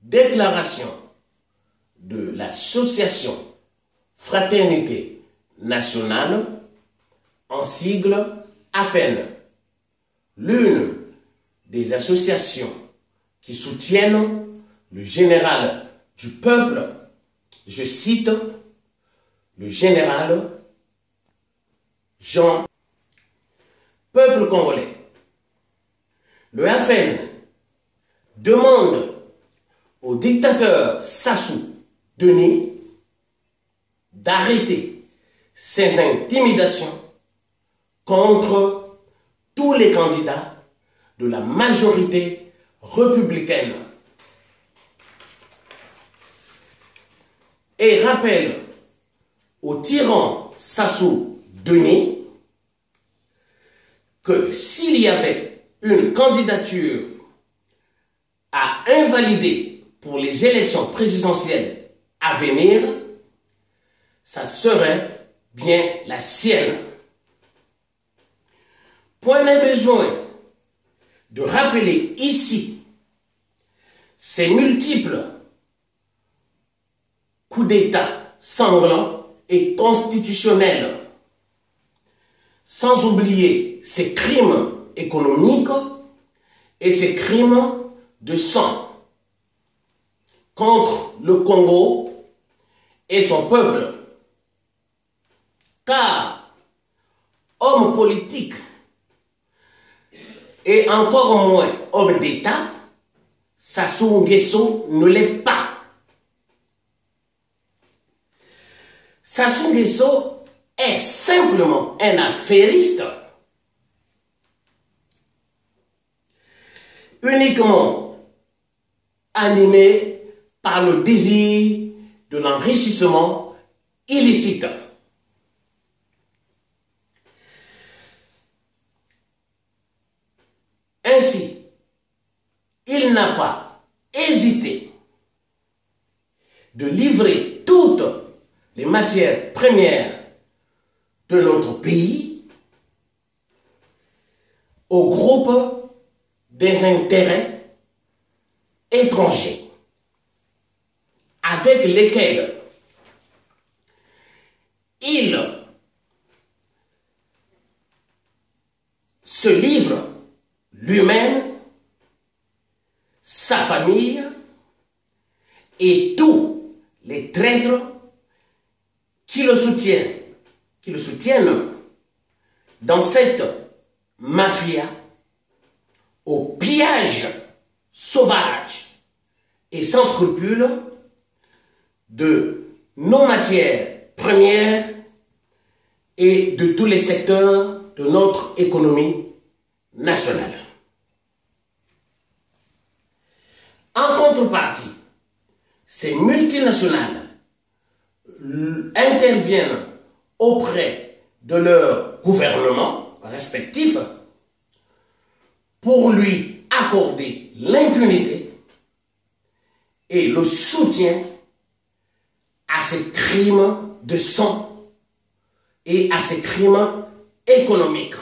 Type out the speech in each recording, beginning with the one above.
déclaration de l'association Fraternité Nationale, en sigle AFN, l'une des associations qui soutiennent le général du peuple, je cite le général Jean. Peuple congolais, le AFN demande au dictateur Sassou Denis d'arrêter ses intimidations contre tous les candidats de la majorité républicaine et rappelle au tyran Sassou Denis que s'il y avait une candidature à invalider pour les élections présidentielles à venir, ça serait bien la sienne. Point n'est besoin de rappeler ici ces multiples coups d'État sanglants et constitutionnels, sans oublier ces crimes économiques et ces crimes de sang contre le Congo et son peuple. Car homme politique et encore moins homme d'État, Sassou Nguesso ne l'est pas. Sassou Nguesso est simplement un affairiste, uniquement animé par le désir de l'enrichissement illicite. Ainsi, il n'a pas hésité de livrer toutes les matières premières de notre pays au groupe des intérêts étrangers avec lesquels il se livre lui-même, sa famille et tous les traîtres qui le soutiennent dans cette mafia au pillage sauvage et sans scrupule de nos matières premières et de tous les secteurs de notre économie nationale. En contrepartie, ces multinationales interviennent auprès de leurs gouvernements respectifs pour lui accorder l'impunité et le soutien à ces crimes de sang et à ces crimes économiques.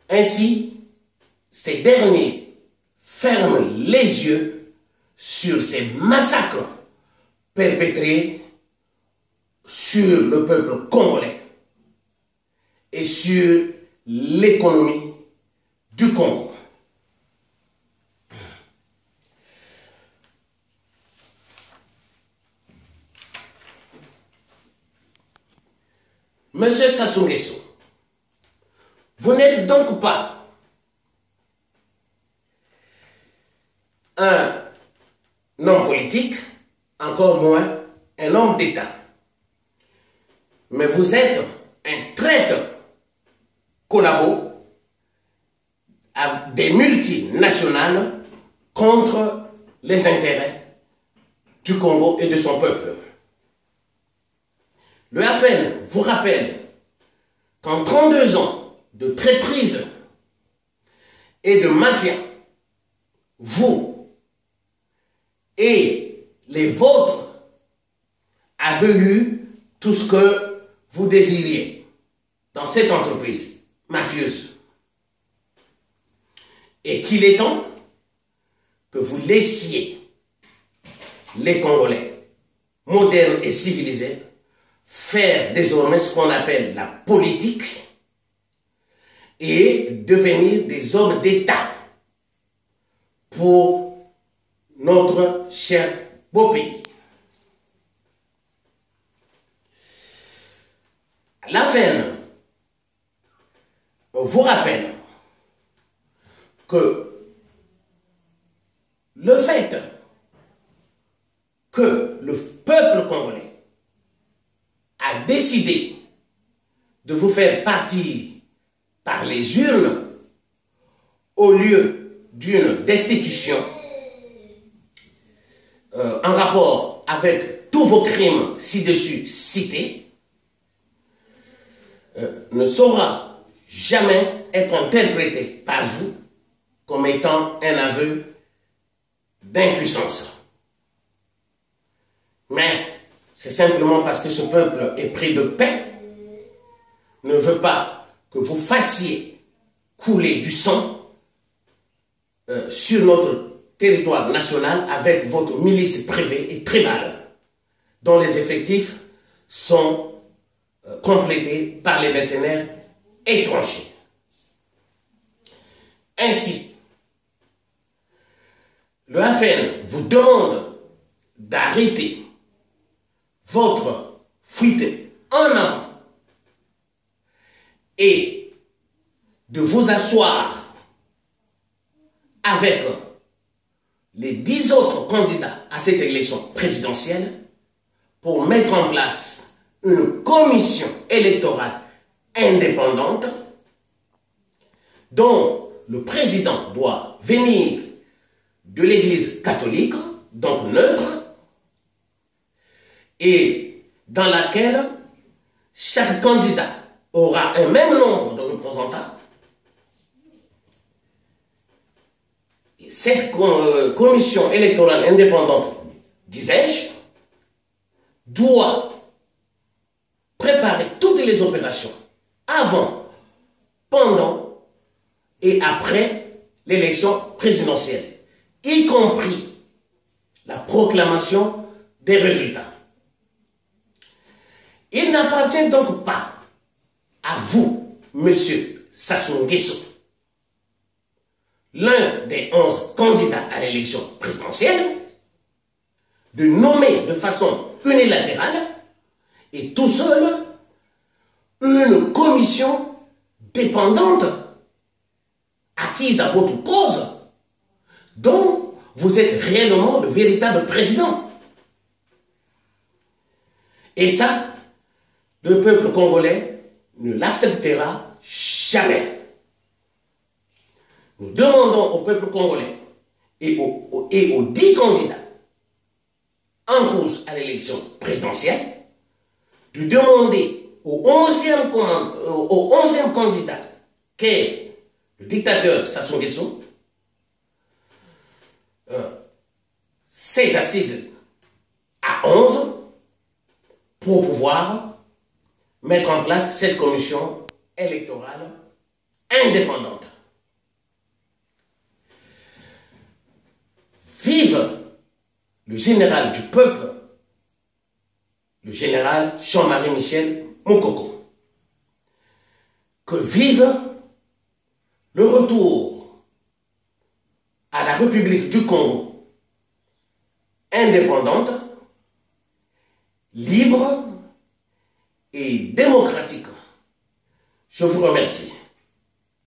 Ainsi, ces derniers ferment les yeux sur ces massacres perpétrés sur le peuple congolais et sur l'économie du Congo. Monsieur Sassou Nguesso, vous n'êtes donc pas un homme politique, encore moins un homme d'État. Mais vous êtes un traître collabo à des multinationales contre les intérêts du Congo et de son peuple. Le AFN vous rappelle qu'en 32 ans de traîtrise et de mafia, vous et les vôtres avez eu tout ce que vous désiriez dans cette entreprise mafieuse. Et qu'il est temps que vous laissiez les Congolais modernes et civilisés faire désormais ce qu'on appelle la politique et devenir des hommes d'État pour notre cher beau pays. La fin vous rappelle que le fait que le peuple congolais a décidé de vous faire partir par les urnes au lieu d'une destitution en rapport avec tous vos crimes ci-dessus cités, ne saura jamais être interprété par vous comme étant un aveu d'impuissance. Mais c'est simplement parce que ce peuple est pris de paix, ne veut pas que vous fassiez couler du sang sur notre territoire national avec votre milice privée et tribale, dont les effectifs sont complétés par les mercenaires étrangers. Ainsi, le FN vous demande d'arrêter votre fuite en avant et de vous asseoir avec les 10 autres candidats à cette élection présidentielle pour mettre en place une commission électorale indépendante dont le président doit venir de l'Église catholique, donc neutre, et dans laquelle chaque candidat aura un même nombre de représentants. Et cette commission électorale indépendante, disais-je, doit préparer toutes les opérations avant, pendant et après l'élection présidentielle, y compris la proclamation des résultats. Il n'appartient donc pas à vous, monsieur Sassou Nguesso, l'un des 11 candidats à l'élection présidentielle, de nommer de façon unilatérale et tout seul une commission dépendante acquise à votre cause, dont vous êtes réellement le véritable président. Et ça, le peuple congolais ne l'acceptera jamais. Nous demandons au peuple congolais et aux 10 candidats en course à l'élection présidentielle de demander au 11e candidat, qu'est le dictateur Sassou Nguesso, ses assises à 11 pour pouvoir mettre en place cette commission électorale indépendante. Vive le général du peuple, le général Jean-Marie Michel Moukoko. Que vive le retour à la République du Congo indépendante, libre et démocratique. Je vous remercie.